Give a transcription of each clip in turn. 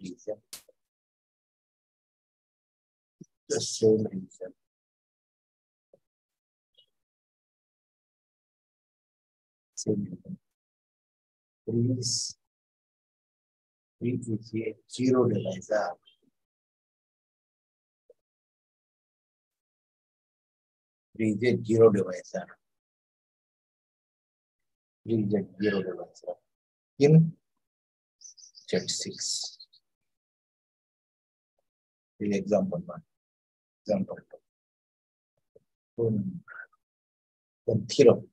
reason. The same reason. Same reason. 3 is a zero divisor. 3 is a zero divisor. 3 is a zero divisor in Z6. Example 1. Example 2. Then theorem.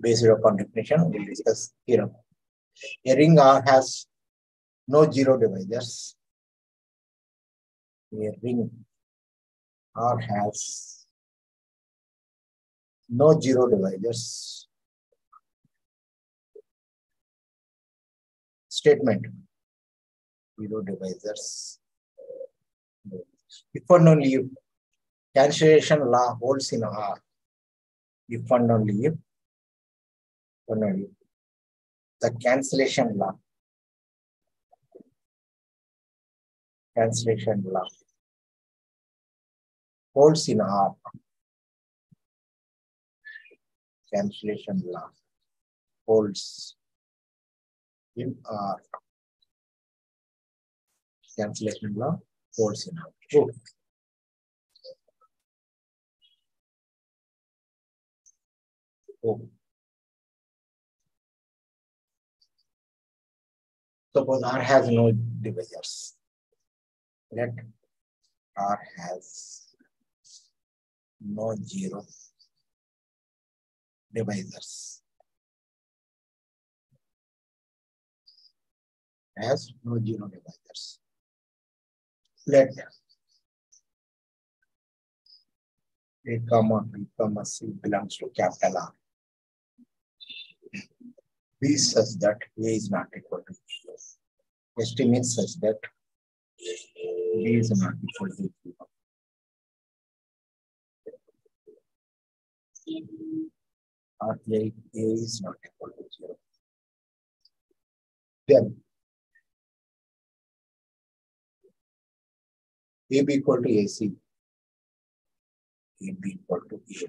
Based upon definition, we'll discuss theorem. A ring R has no zero divisors. A ring R has no zero divisors. Statement. Zero divisors. If and only if cancellation law holds in R. If and only if the cancellation law holds in R. Cancellation law holds in R. Cancellation law holds in R. True. Oh. Suppose R has no divisors. Let R has no zero divisors. Has no zero divisors. Let A, B, C belongs to capital R. B such that A is not equal to 0. ST means such that B is not equal to 0. Or A is not equal to 0. Then AB equal to AC. AB equal to A.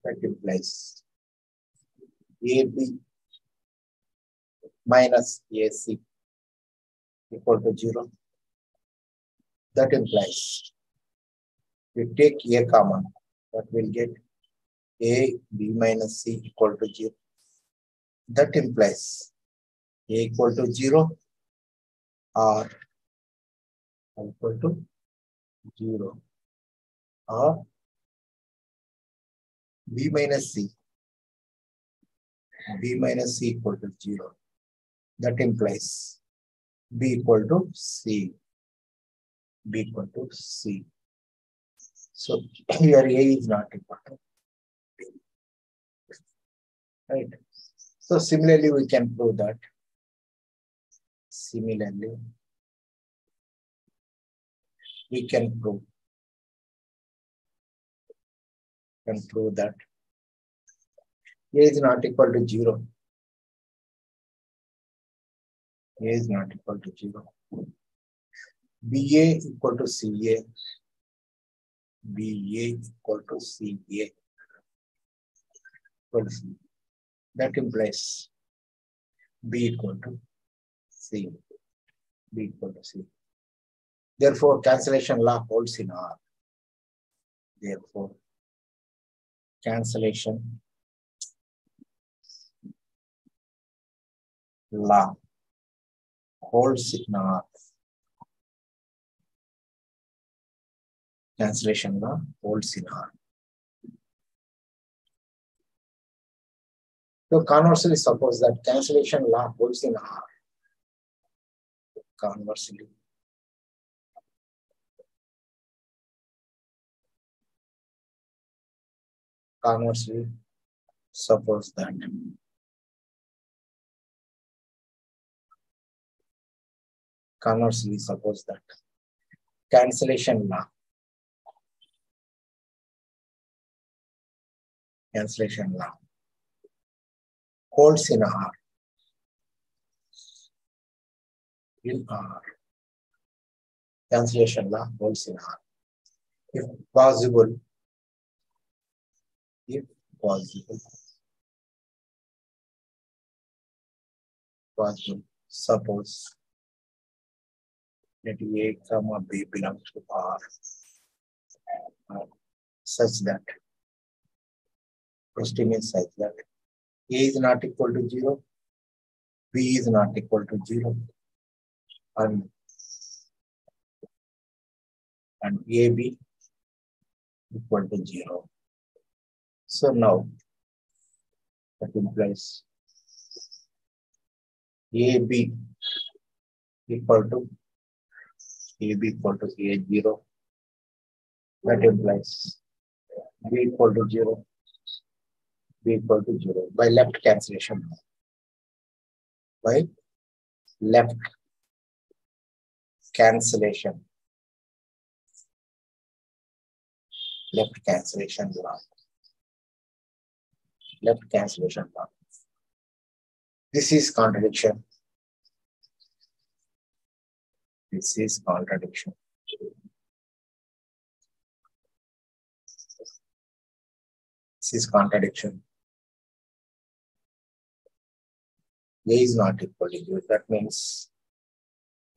That implies AB minus AC equal to 0. That implies we take A common, that will get A, B minus C equal to 0. That implies A equal to 0 or equal to 0 or B minus C. B minus C equal to 0. That implies B equal to C. B equal to C. So here A is not equal to B. Right. So similarly, we can prove that. Similarly, we can prove that A is not equal to 0. A is not equal to 0. BA equal to CA. BA equal to CA. That implies B equal to C. B equal to C. Therefore, cancellation law holds in R. Therefore, cancellation law holds in R. Cancellation law holds in R. So conversely, suppose that cancellation law holds in R. Conversely, suppose that cancellation law holds in R. in R. Cancellation law holds in R. If possible, suppose that A, B belongs to R, such that question is such that A is not equal to 0, B is not equal to 0, and AB equal to 0. So now that implies AB equal to A0. That implies B equal to 0. B equal to 0 by left cancellation. By left cancellation. Left cancellation law. Left cancellation law. This is contradiction. This is contradiction. This is contradiction. A is not equal to 0. That means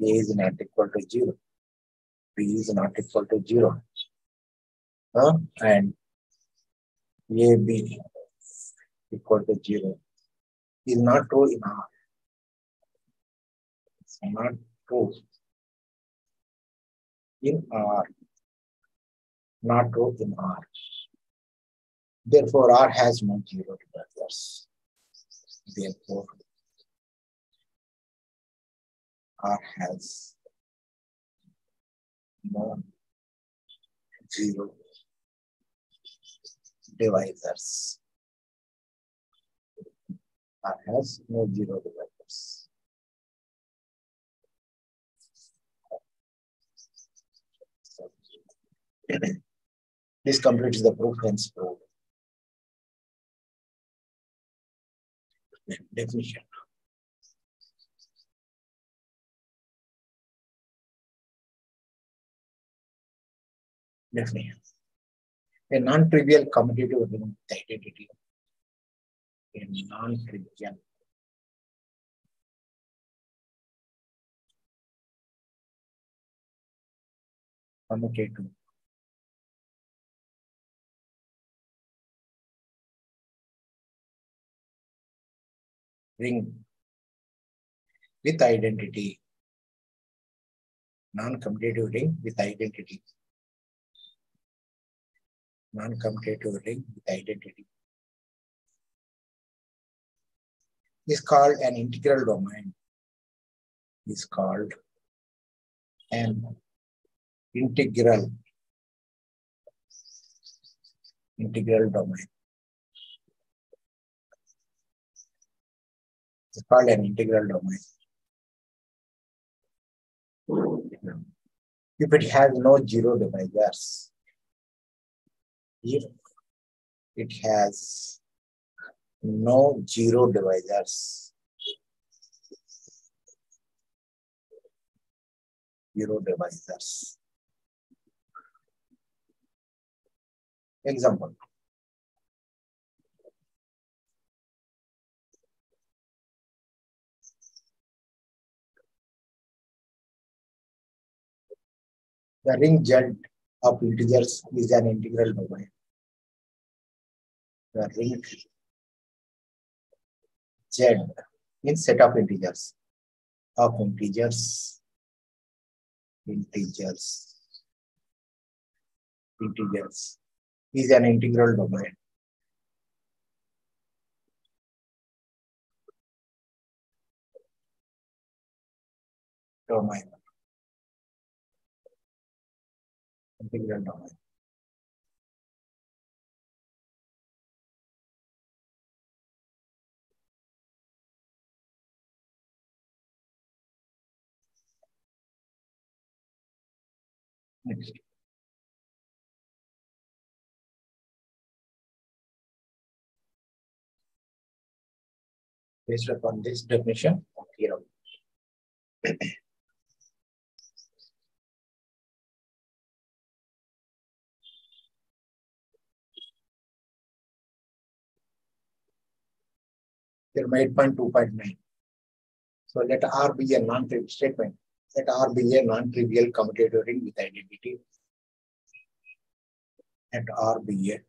A is not equal to 0. B is not equal to 0. And AB equal to 0 is not true in R. It's not true in R. Not true in R. Therefore, R has no 0 divisors. Therefore, R has no 0 divisors. R has no 0 divisors. This completes the proof, hence proved. Definition. Definition. A non-trivial commutative ring with identity. A non-trivial commutative ring with identity. Non-commutative ring with identity. Non-commutative ring with identity is called an integral domain. Is called an integral domain. It's called an integral domain. If it has no 0 divisors, if it has no 0 divisors, 0 divisors. Example. The ring Z of integers is an integral domain. The ring Z in set of integers is an integral domain. Integral domain. Next. Based upon this definition of theorem, Then 8.2.9. So let R be a non-trivial statement. Let R be a non-trivial commutative ring with identity. Let R be a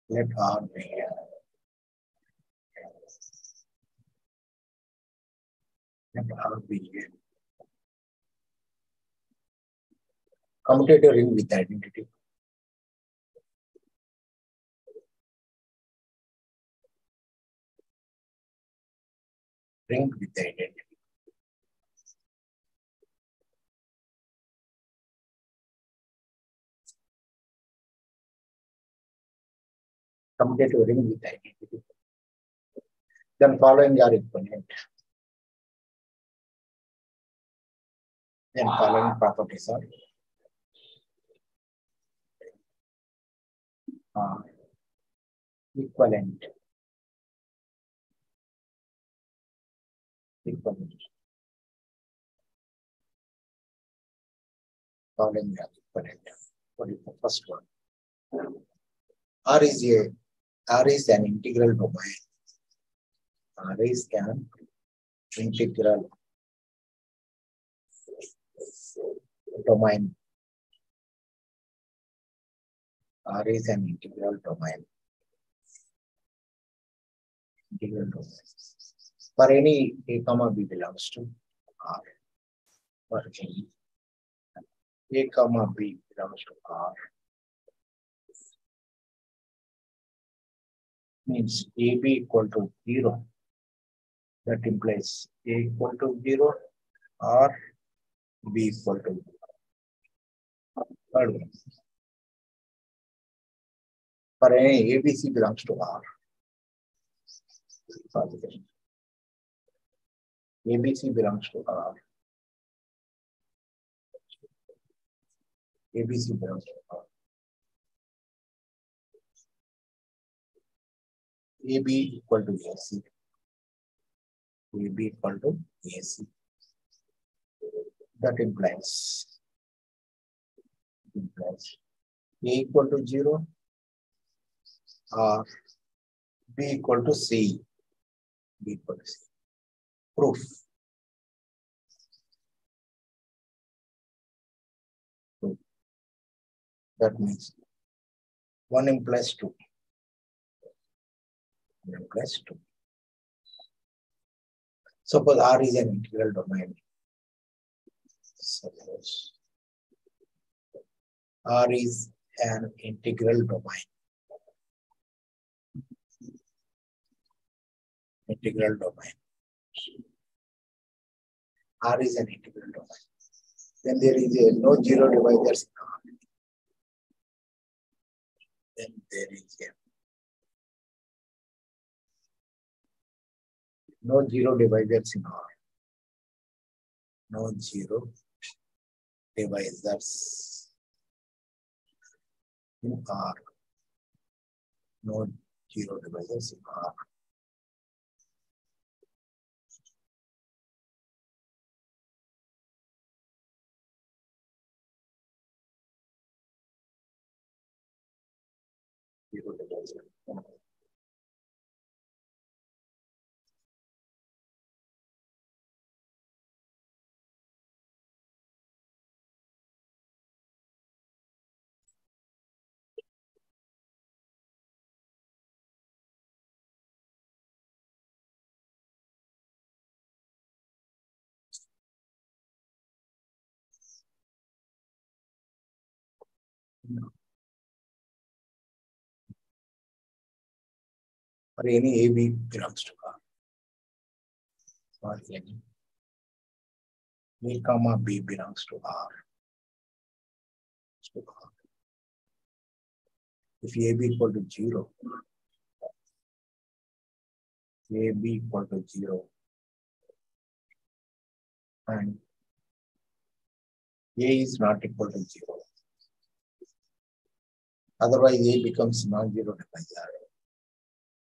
let R be a let R be a commutative ring with identity. Ring with identity. Commutative ring with identity. Then following are equivalent. Then following properties are equivalent. Equivalent. Following are equivalent. What is the first one? R is an integral domain. R is an integral domain. R is an integral domain. Integral domain. For any A, B belongs to R. For any A, B belongs to R. Means AB equal to 0. That implies A equal to 0 or B equal to 0. Third one. For any ABC belongs to R. ABC belongs to R. ABC belongs to R. AB equal to AC. AB equal to AC. That implies A equal to 0 or B equal to C. B equal to C. Proof. That means 1 implies 2. 1 implies 2. Suppose R is an integral domain. Suppose R is an integral domain. Integral domain. R is an integral domain. Then there is no zero divisors in R. Then there is no zero divisors in R. No zero divisors in R. No zero divisors in R. Zero divisor. For any AB belongs to R. For any A, B belongs to R. If AB equal to 0, AB equal to 0, and A is not equal to 0. Otherwise, A becomes non-zero divisor.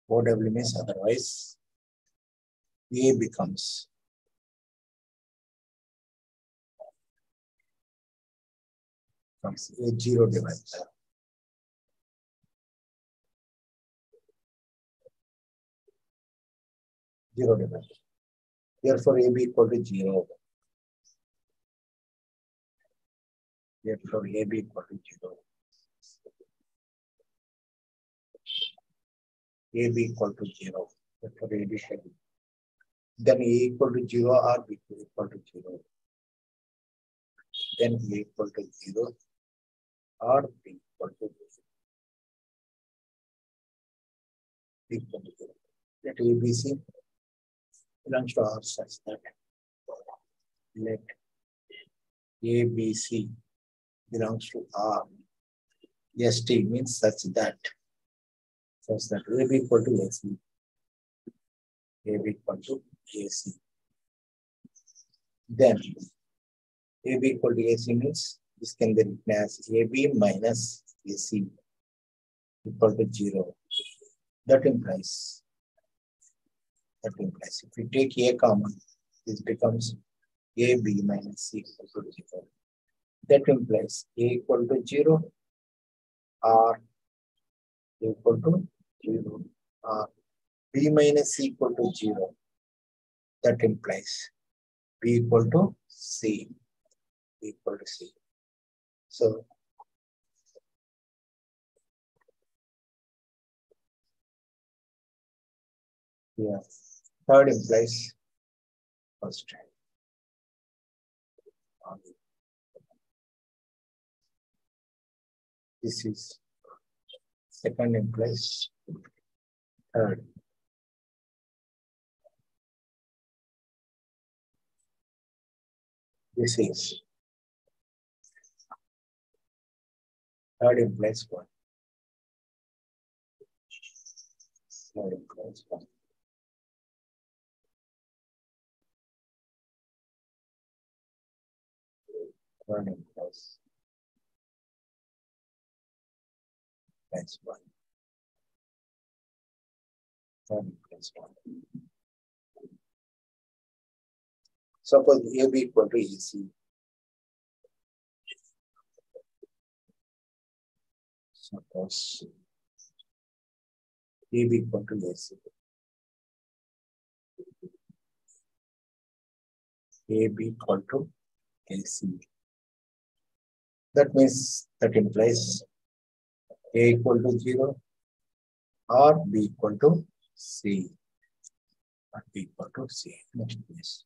OW means otherwise A becomes a zero divisor. Zero divisor. Therefore, AB equal to 0. Therefore, AB equal to 0. AB equal to 0. Therefore, AB shall be. Then A equal to 0 or B equal to 0. Then A equal to 0 or B equal to 0. Equal to 0. Let ABC belongs to R such that let ABC belongs to R. ST means such that AB equal to AC. AB equal to AC. Then AB equal to AC means this can be written as AB minus AC equal to 0. That implies if we take A common, this becomes AB minus C equal to 0. That implies A equal to 0 or A equal to 0 or B minus C equal to 0. That implies B equal to C. B equal to C. So, yeah, third implies first. This is second implies third. This is third implies one. Third implies one. Third implies one. Third implies one. Suppose AB equal to AC. Suppose AB equal to AC. AB equal to AC. That means that implies A equal to 0 or B equal to C. Or B equal to C. Next please.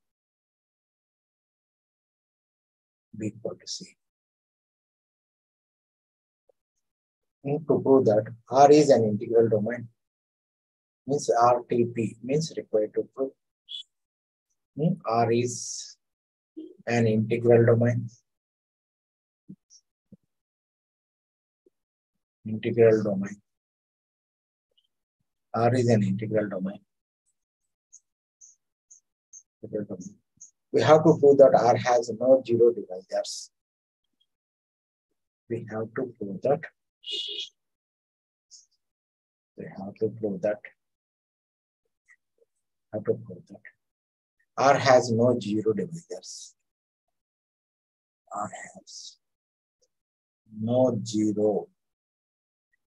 B equal to C. To prove that R is an integral domain, means RTP means required to prove R is an integral domain. Integral domain. R is an integral domain. We have to prove that R has no zero divisors. We have to prove that. R has no zero divisors. R has no zero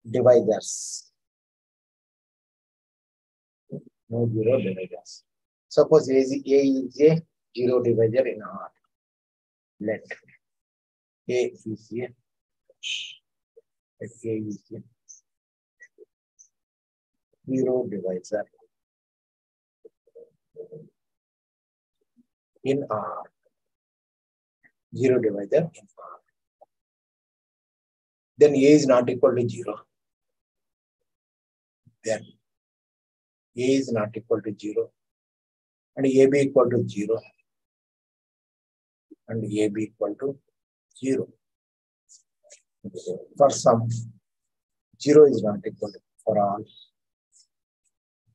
divisors. No zero divisors. Suppose A is a zero divisor in R. Let A is a zero divisor in R. Zero divisor in R. Then A is not equal to 0. Then A is not equal to 0. And AB equal to 0. And AB equal to 0. For some, 0 is not equal to, for all,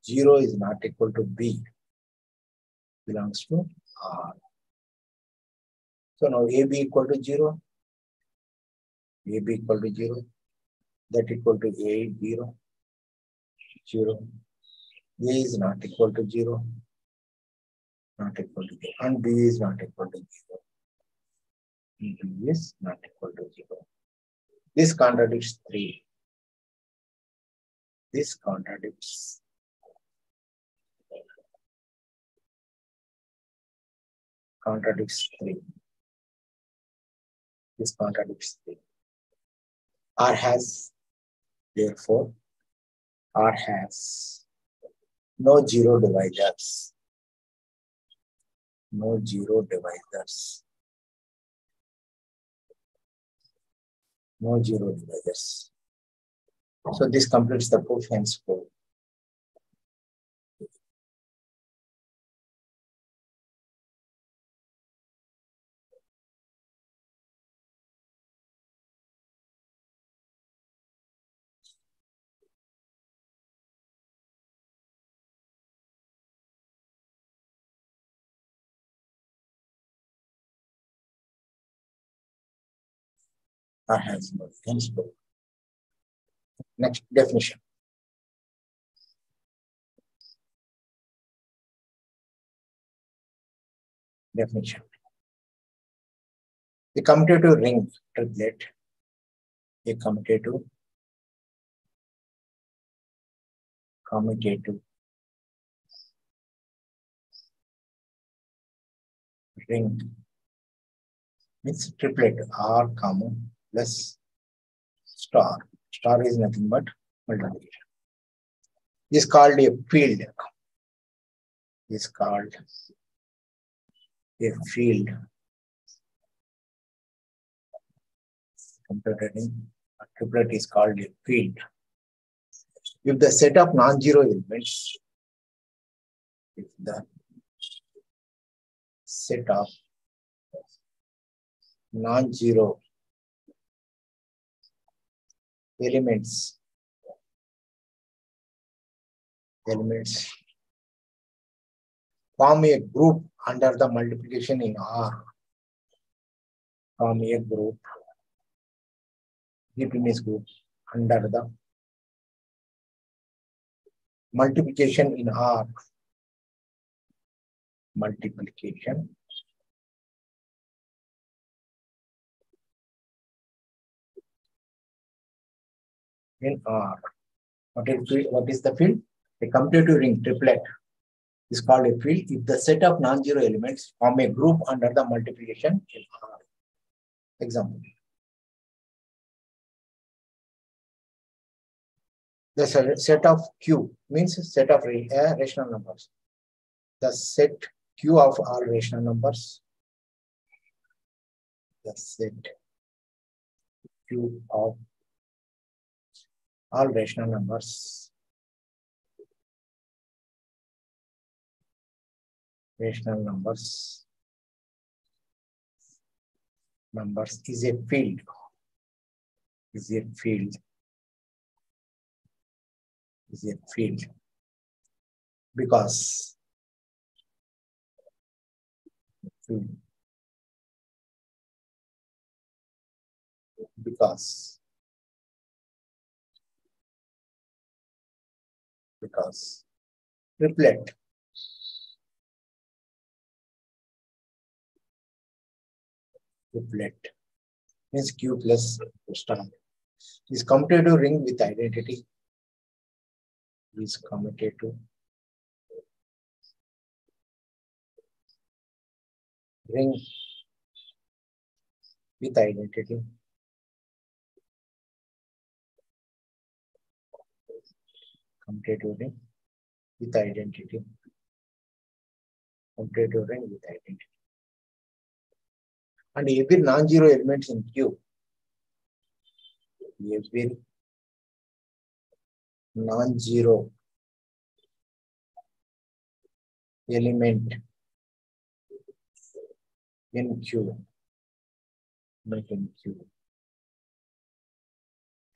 0 is not equal to B, belongs to R. So now AB equal to 0, AB equal to 0, that equal to A 0, 0. A is not equal to 0, not equal to 0, and B is not equal to 0. B is not equal to 0. This contradicts 3. This contradicts contradicts 3. This contradicts 3. R has, therefore, R has no zero divisors. No zero divisors. No zero divisors. So this completes the proof, henceforth. R has no, henceforth. Next definition. Definition. A commutative ring triplet. A commutative ring means triplet R comma plus star. Star is nothing but multiplication. Is called a field. Is called a field. Computing a triplet is called a field. If the set of non-zero elements, if the set of non-zero elements form a group under the multiplication in R. Form a group, deep image group under the multiplication in R. Multiplication in R. What is the field? A commutative ring triplet is called a field if the set of non-zero elements form a group under the multiplication in R. Example. The set of Q means set of rational numbers. The set Q of all rational numbers. The set Q of all rational numbers. Rational numbers is a field. Is a field because triplet means Q plus star is commutative ring with identity. Is commutative ring with identity. Commutative ring with identity. Commutative ring with identity. And every non-zero elements in Q. Every non-zero element in Q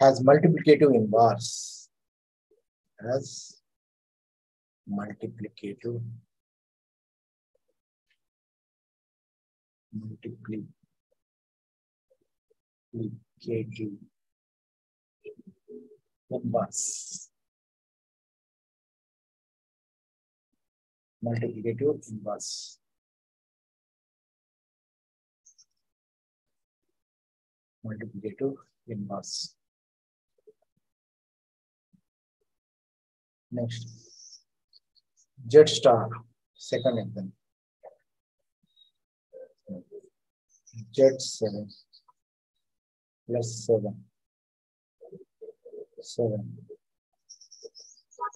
has multiplicative inverse. Has multiplicative inverse. Multiplicative inverse. Multiplicative inverse. Next, Z star, second example. Z7 plus 7,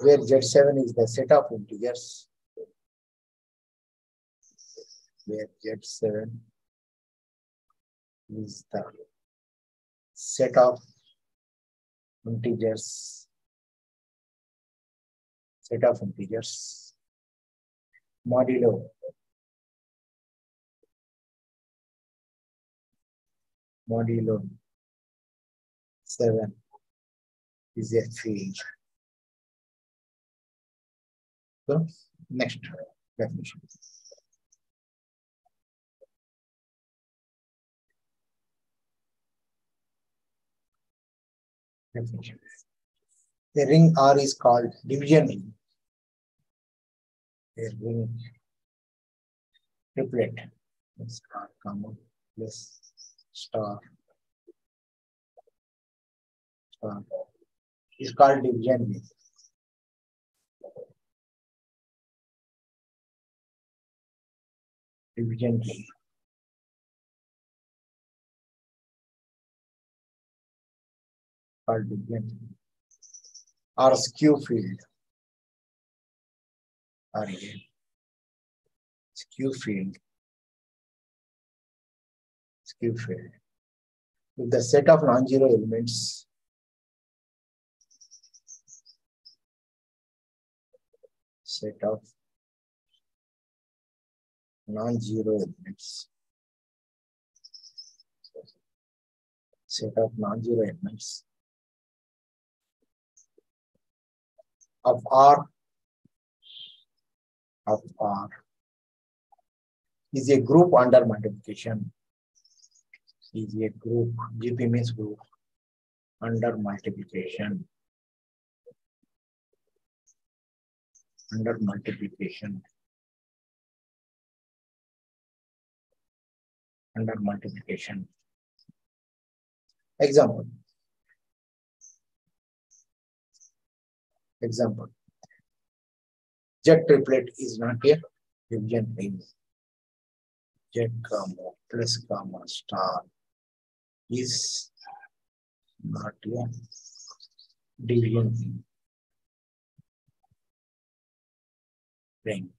where Z7 is the set of integers, where Z7 is the set of integers, modulo 7 is a field. So next definition. A ring R is called division ring. A ring triplet star comma plus star is called division ring. Division ring. Called division ring. Or skew field. Skew field. With the set of non-zero elements, of R is a group under multiplication. GP means group under multiplication. Example. Z triplet is not a division ring. Z comma plus comma star is not a division ring.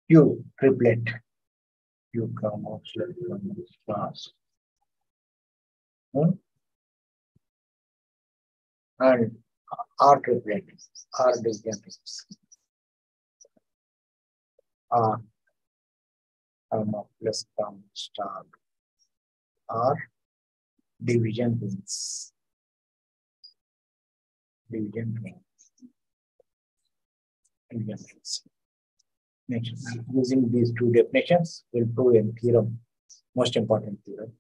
Q triplet. Q comma star. And R triplet. R division rings. R comma plus comma star. R division rings. Next, using these two definitions, we'll prove a theorem, most important theorem.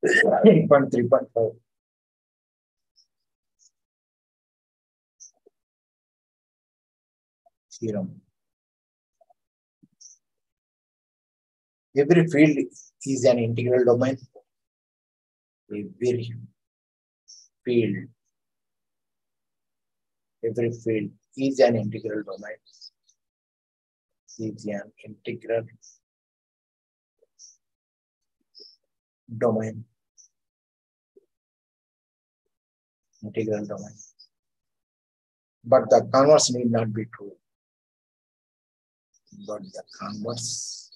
3.5. Theorem. Every field is an integral domain. Every field is an integral domain. Integral domain. But the converse need not be true. Converse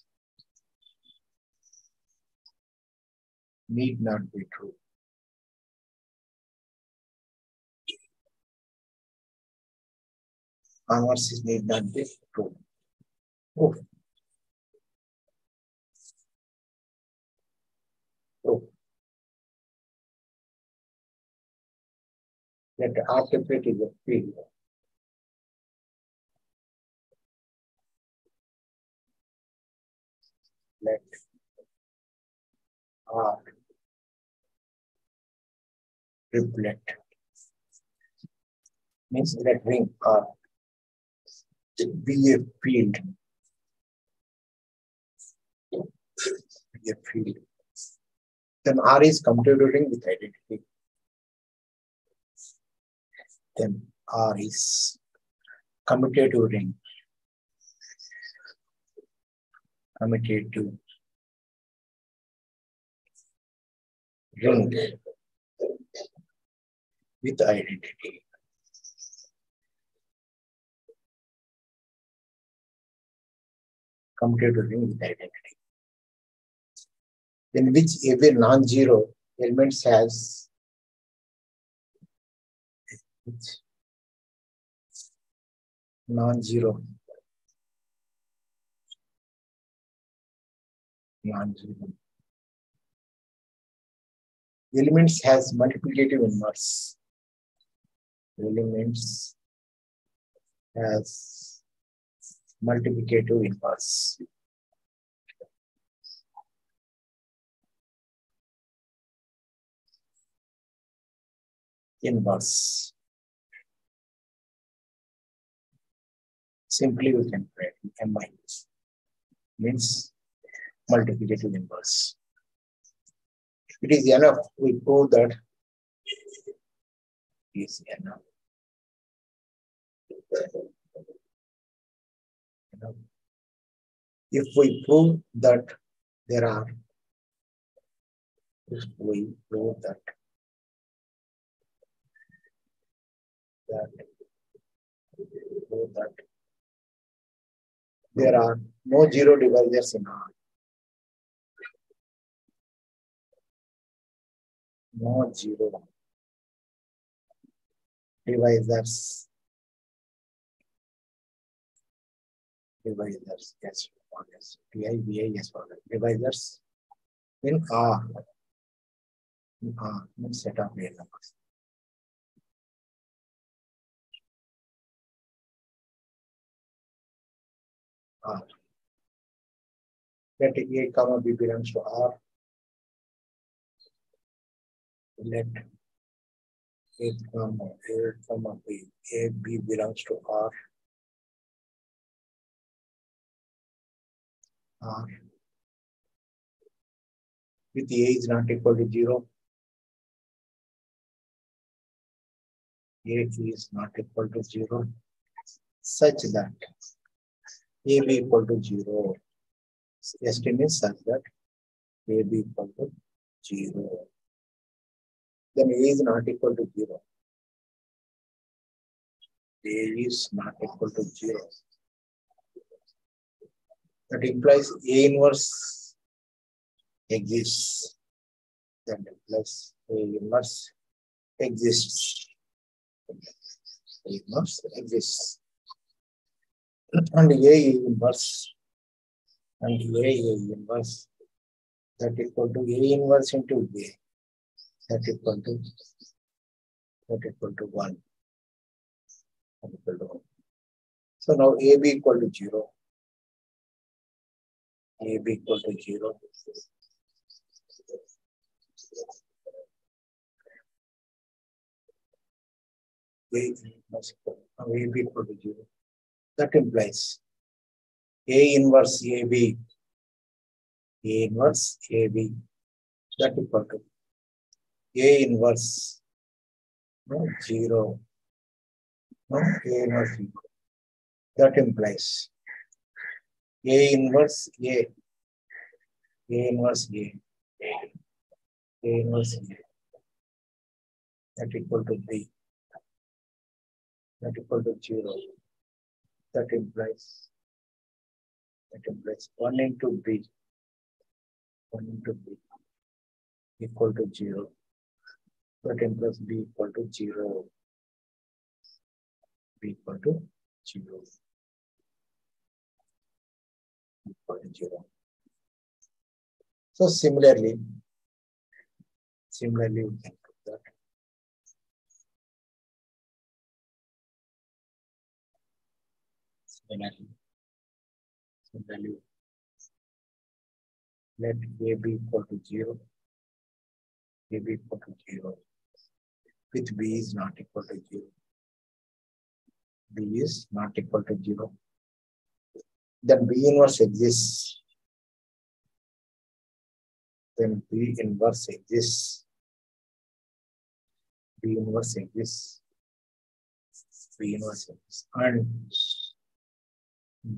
need not be true. Proof. That R triplet is a field. Let R triplet means let ring R be a field. Then R is commutative ring with identity. then R is commutative ring. Commutative ring with identity. Commutative ring with identity. In which every non-zero elements has non-zero elements has multiplicative inverse. Elements has multiplicative inverse. Inverse. Simply we can write MI means multiplicative inverse. It is enough. We prove that it is enough. If we prove that there are, if we prove that there are no zero divisors in R. No zero divisors. Divisors, yes, yes. PI, yes, divisors in R. In R, in set of real numbers. R. Let A, comma B belongs to R. Let A, comma B, A, B belongs to R. R. With A is not equal to 0. A is not equal to 0 such that A be equal to 0. Estimate is such that A be equal to 0. Then A is not equal to 0. A is not equal to 0. That implies A inverse exists. That implies A inverse exists. A inverse exists. And A inverse. And A inverse. That equal to A inverse into A. That equal to 1. So now A be equal to 0. A be equal to 0. A be equal to 0. That implies A inverse AB. A inverse AB. That equal to A inverse 0. No, A inverse 0. That implies A inverse A. A inverse A. A inverse A. That equal to B. That equal to 0. That implies 1 into B. 1 into B equal to 0. That implies B equal to 0. B equal to 0. Equal to 0. So similarly, we can put that. Similarly, let A be equal to 0. A be equal to 0. With B is not equal to 0. B is not equal to 0. Then B inverse exists. Then B inverse exists. B inverse exists. B inverse and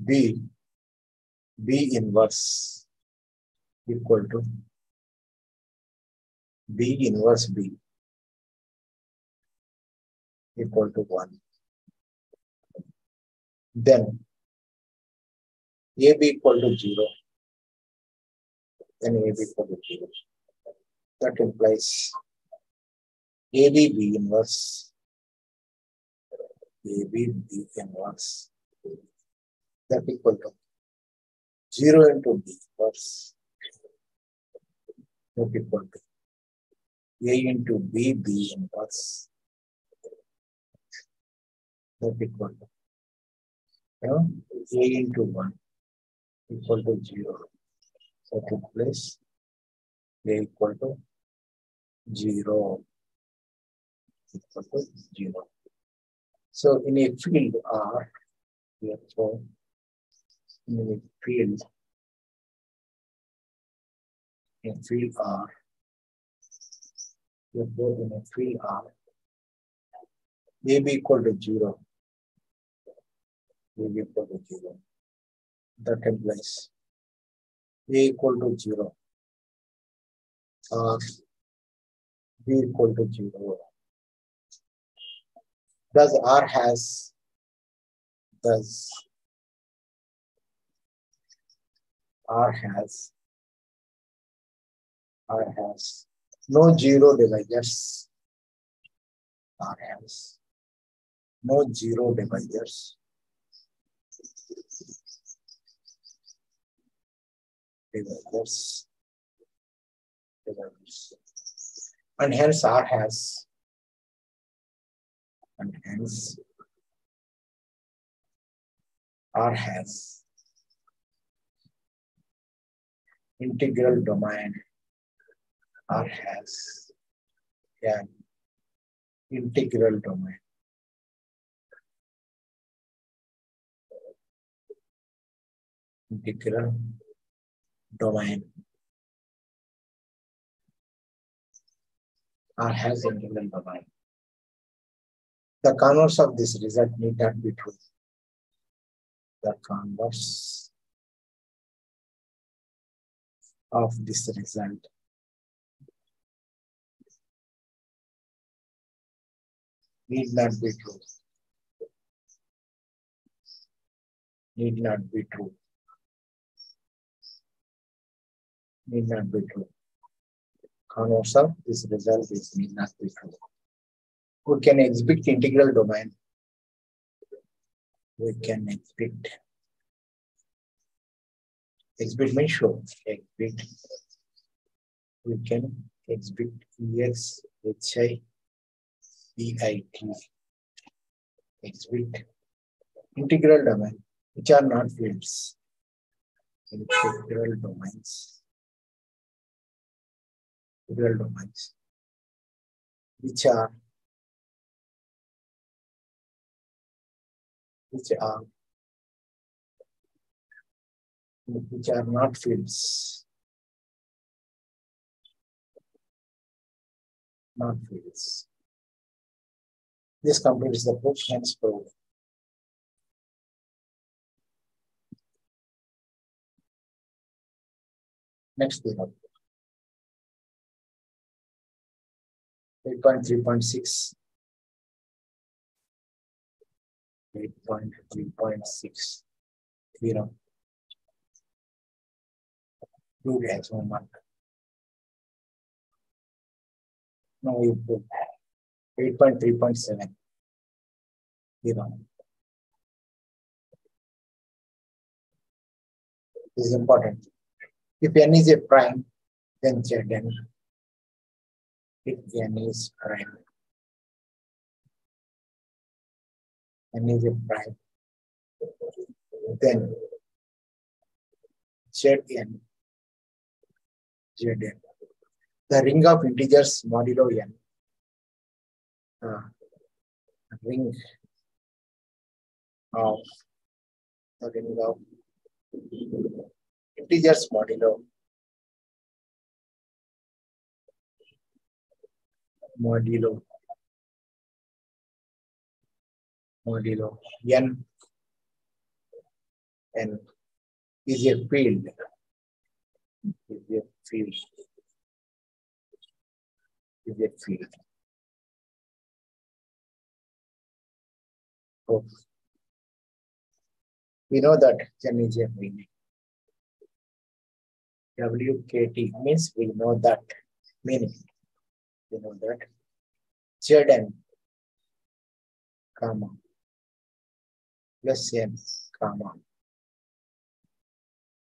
B inverse equal to B inverse B equal to 1. Then AB equal to 0. Then AB equal to 0. That implies AB B inverse. AB B inverse. That equal to 0 into B inverse. That equal to A into B inverse. That equal to A into 1 equal to 0. So to place A equal to 0 equal to 0. So in a field R, therefore in a field R, therefore in a field R, AB equal to 0. AB equal to 0. That implies A equal to 0 or B equal to 0. Thus R has no zero divisors. R has no zero divisors. And hence R has integral domain. R has an integral domain. Integral domain. R has integral domain. The converse of this result need not be true. The converse of this result need not be true. Need not be true. Need not be true. Converse of this result is need not be true. We can exhibit integral domain. We can exhibit means show. Exhibit. We can exhibit EX, HI, EIT. Exhibit integral domain, which are not fields. Integral domains. Integral domains, which are not fields. Not fields. This completes the book, hence proof. Next we have 8.3.6. 8.3.6. Prove as homework. Now we put 8.3.7. This is important. If n is a prime, then Zn. If n is prime, n is a prime, then Zn. The ring of integers modulo n. Ring of integers modulo modulo n is a field. Is a field. Is a field. So we know that n is a meaning. WKT means we know that meaning. We know that Zn, comma, plus n, comma,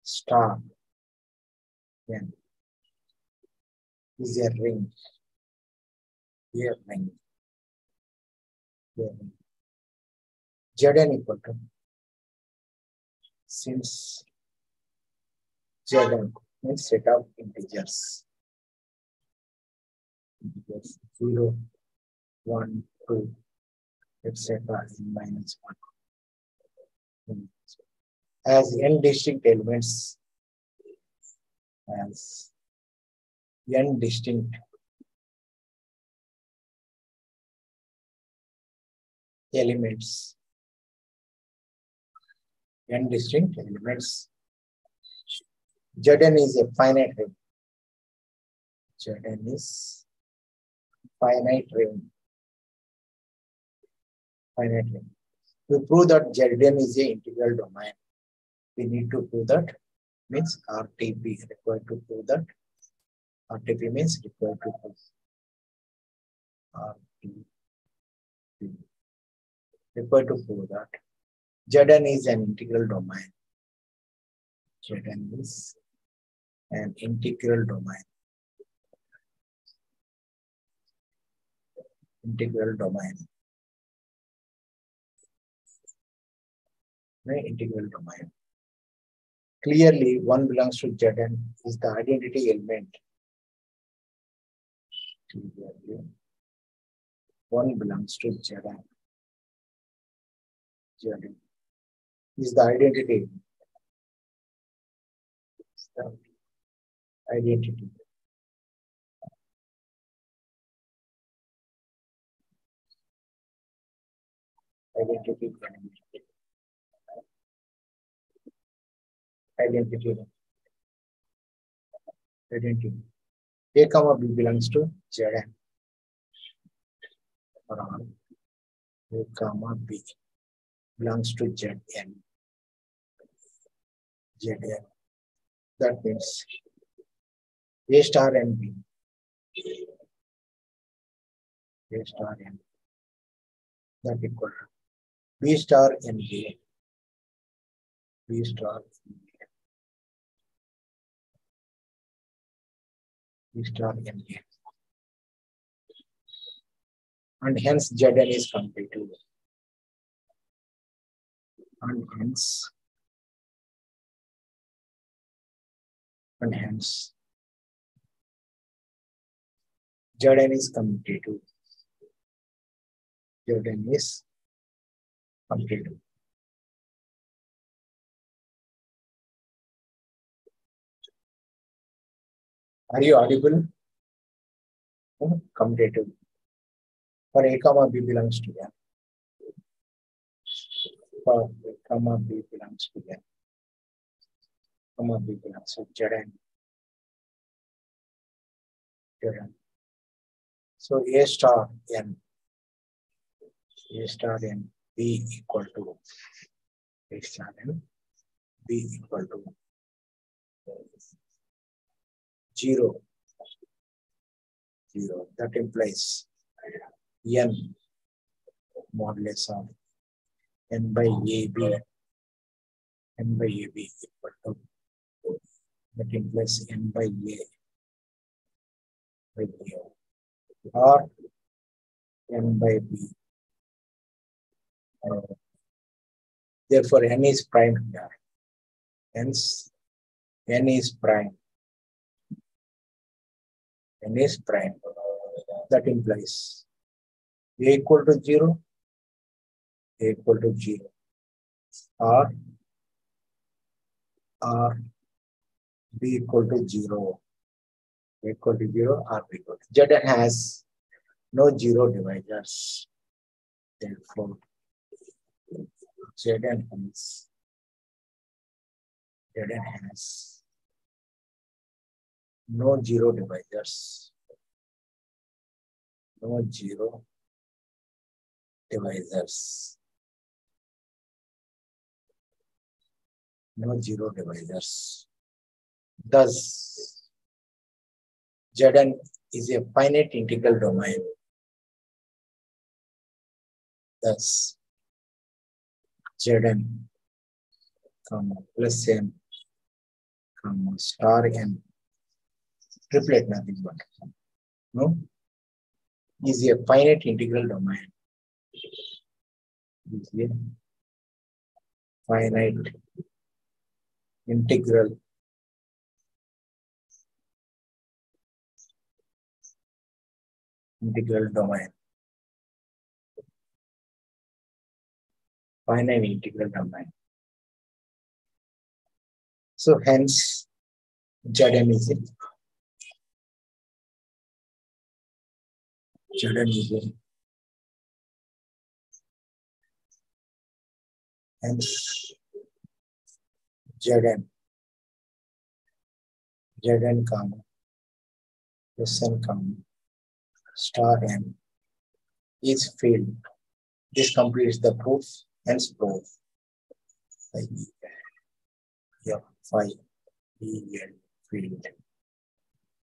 star n is a ring. A ring. Zn equal to, since Zn means set of integers. 0, 1, 2, etc. in -1. As n distinct elements, as n distinct elements, Zn is a finite ring. Zn is finite ring. Finite ring. To prove that Zn is an integral domain, we need to prove that, means RTP required to prove that. RTP means required to prove. RTP required to prove that Zn is an integral domain. Zn is an integral domain. Integral domain. Integral domain. Clearly, 1 belongs to Zn is the identity element. Clearly, 1 belongs to Zn. Zn is the identity. Identity. Identity. Identity. Identity. A comma B belongs to Zn. For all, A comma B belongs to Zn. Zn. That means A star and B. A star and B. That equal to B star and A. B star and A. B star and A. And hence Zn is completed. And hence Zn is completed. Zn is completed. Are you audible? Completed. For A comma B belongs to N. For A comma B belongs to N. Comma B belongs to Zn. Zn. So A star N. A star N B equal to A star N B equal to 0. 0. That implies N modulus of N by AB. N by AB equal to, that implies N by A. By A. Or N by B. Therefore, N is prime here. Hence, N is prime. N is prime. That implies A equal to 0, A equal to 0, or B equal to 0, A equal to 0, or B equal to. Zn has no 0 divisors. Therefore, Zn has no zero divisors. No zero divisors. No zero divisors. Thus, Zn is a finite integral domain. Thus, Zn, plus n, star n, triplet nothing but, no, is a finite integral domain. Is a finite integral domain. Finite integral domain. So hence Zn is it. Zn is it. Hence Zn comma Sn comma star n is field. This completes the proof. Hence proof. Phi EL field.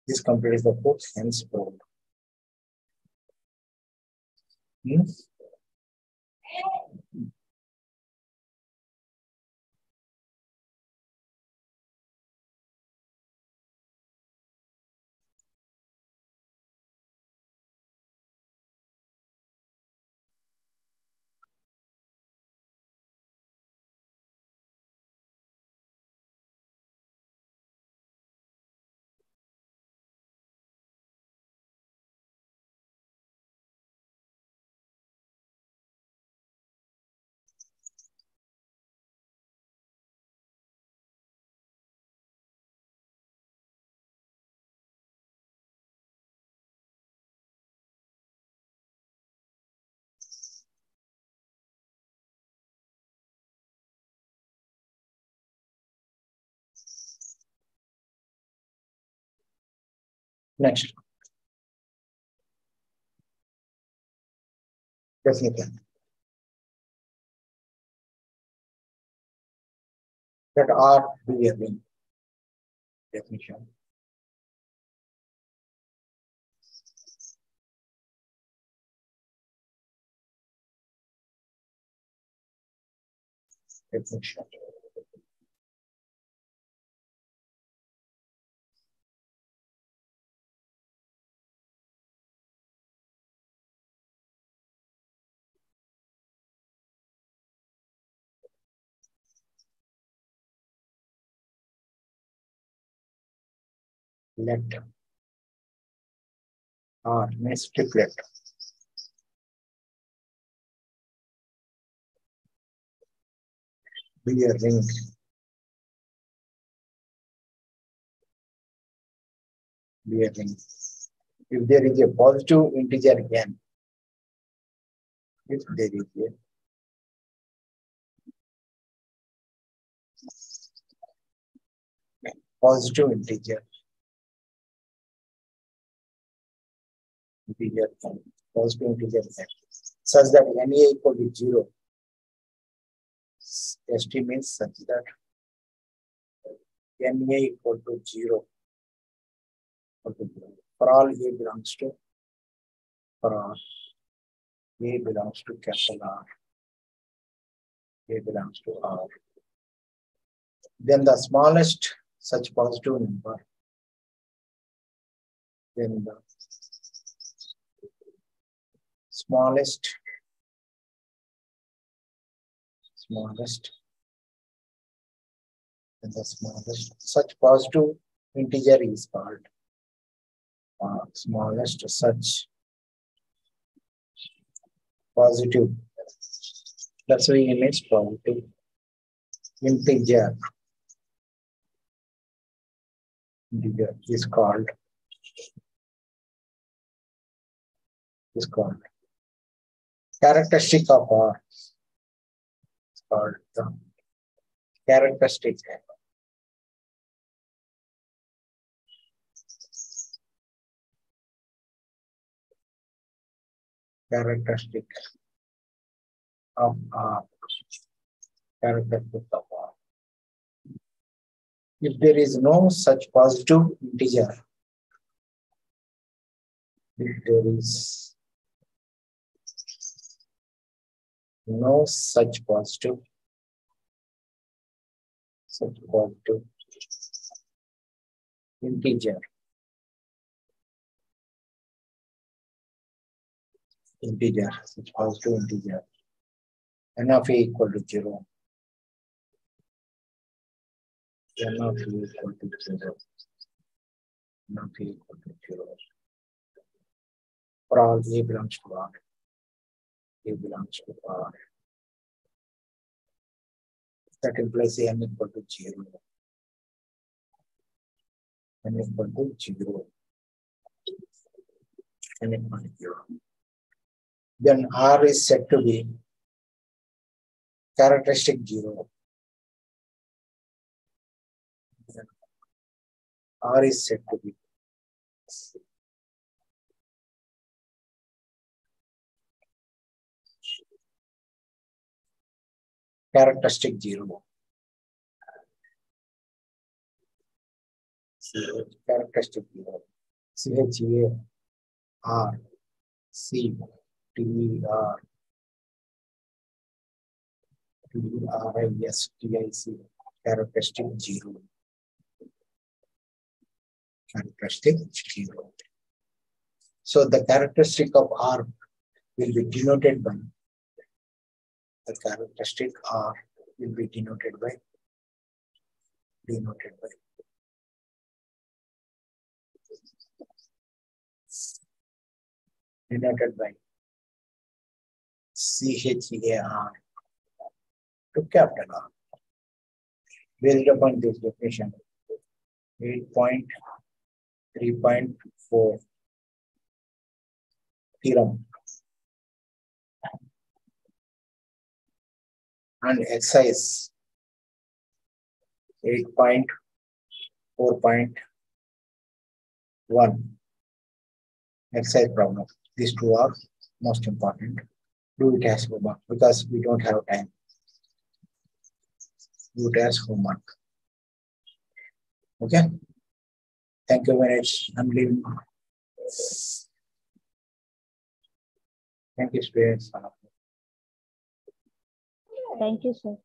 This completes the proof. Hence proof. Next. Definition. That R be a ring. Definition. Definition. Let R means triplet. Be a ring. Be a ring. If there is a positive integer n, if there is a positive integer n, positive integer n, such that NA equal to 0. ST means such that NA equal to 0. For all A belongs to, for all A belongs to capital R. A belongs to R. Then the smallest such positive number, then the smallest such positive integer is called smallest such positive. That's why it means positive integer. Integer is called characteristic of R. called the characteristic. Characteristic of R. Characteristic of R. If there is no such positive integer, if there is no such positive integer, such positive integer, n of a equal to 0, n of a equal to 0, n of a equal to 0, for all a belongs to R, a belongs to R, that implies n equal to 0, n equal to 0, n equal to 0. Then R is said to be characteristic 0. R is said to be characteristic 0. Characteristic 0. CHA R C T R TRISTIC, characteristic 0. Characteristic 0. So the characteristic of R will be denoted by the characteristic R will be denoted by CHAR to capital R. Based upon this definition, 8.3.4 theorem and exercise 8.4.1 exercise problem. These two are most important. Do it as homework because we don't have time. Do it as homework. Okay. Thank you very much. I'm leaving. Thank you, students. Thank you, sir.